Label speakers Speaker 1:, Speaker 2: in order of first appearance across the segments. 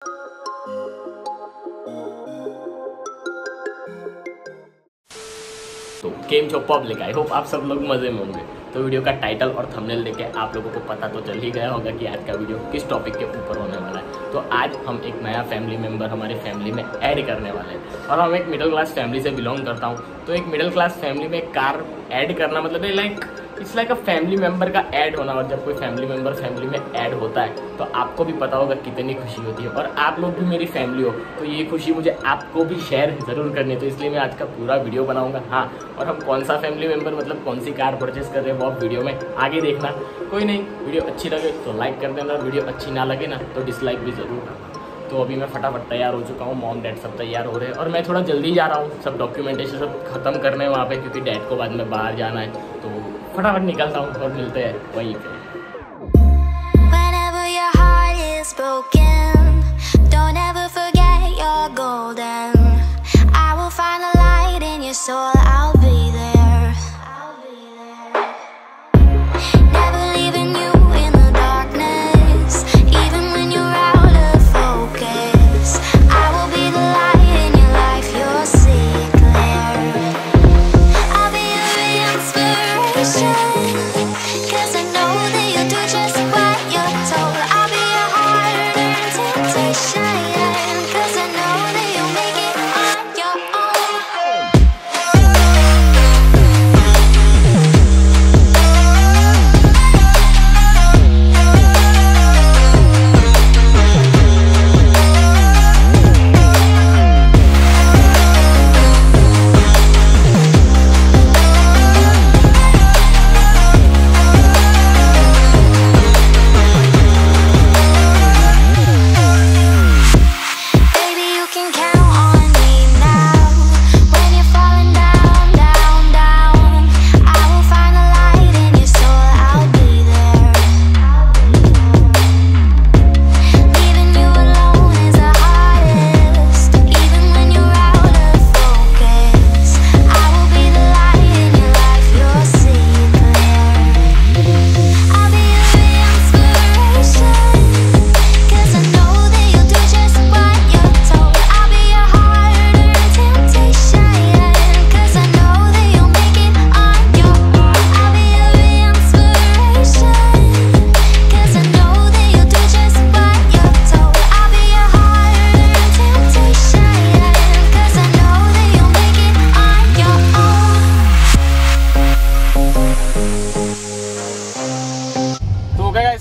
Speaker 1: तो केम छो public, I hope आप सब लोग मजे में होंगे। तो वीडियो का टाइटल और थंबनेल देखे आप लोगों को पता तो चल ही गया होगा कि आज का वीडियो किस टॉपिक के ऊपर होने वाला है। तो आज हम एक नया फैमिली मेंबर हमारी फैमिली में ऐड करने वाले हैं और हम एक मिडिल क्लास फैमिली से बिलोंग करता हूँ। तो एक मिडिल क्लास फैमिली में एक कार ऐड करना मतलब it's like a family member का ऐड होना। और जब कोई फैमिली मेंबर फैमिली में ऐड होता है तो आपको भी पता होगा कितनी खुशी होती है। और आप लोग भी मेरी फैमिली हो तो ये खुशी मुझे आपको भी शेयर जरूर करनी है। तो इसलिए मैं आज का पूरा वीडियो बनाऊंगा। हाँ, और हम कौन सा फैमिली मेंबर मतलब कौन सी कार परचेस कर रहे हैं वो आप वीडियो में आगे देखना। कोई नहीं, वीडियो अच्छी लगे तो लाइक कर देना, वीडियो अच्छी ना लगे ना तो डिसलाइक भी जरूर करना। तो अभी मैं फटाफट तैयार हो चुका हूँ, मॉम डैड सब तैयार हो रहे हैं और मैं थोड़ा जल्दी जा रहा हूँ सब डॉक्यूमेंटेशन सब खत्म करने वहाँ पे, क्योंकि डैड को बाद में बाहर जाना है। तो फटाफट निकलता हूँ और मिलते हैं वहीं पे।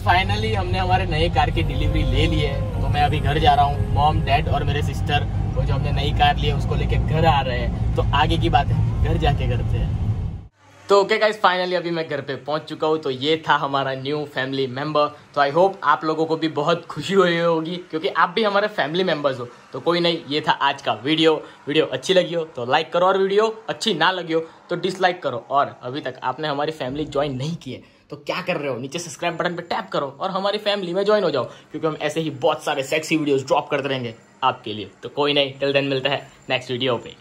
Speaker 1: फाइनली हमने हमारे नए कार की डिलीवरी ले ली है। तो मैं अभी घर जा रहा हूँ। मॉम डैड और मेरे सिस्टर वो जो हमने नई कार ली है उसको लेके घर आ रहे हैं। तो आगे की बात है घर जाके करते हैं। तो ओके गाइस, फाइनली अभी मैं घर पे पहुंच चुका हूँ। तो ये था हमारा न्यू फैमिली मेंबर। तो आई होप आप लोगों को भी बहुत खुशी हुई होगी क्योंकि आप भी हमारे फैमिली मेंबर्स हो। तो कोई नहीं, ये था आज का वीडियो अच्छी लगी हो तो लाइक करो और वीडियो अच्छी ना लगी हो तो डिसलाइक करो। और अभी तक आपने हमारी फैमिली ज्वाइन नहीं की है तो क्या कर रहे हो, नीचे सब्सक्राइब बटन पे टैप करो और हमारी फैमिली में ज्वाइन हो जाओ, क्योंकि हम ऐसे ही बहुत सारे सेक्सी वीडियोस ड्रॉप करते रहेंगे आपके लिए। तो कोई नहीं, टिल देन मिलता है नेक्स्ट वीडियो पे।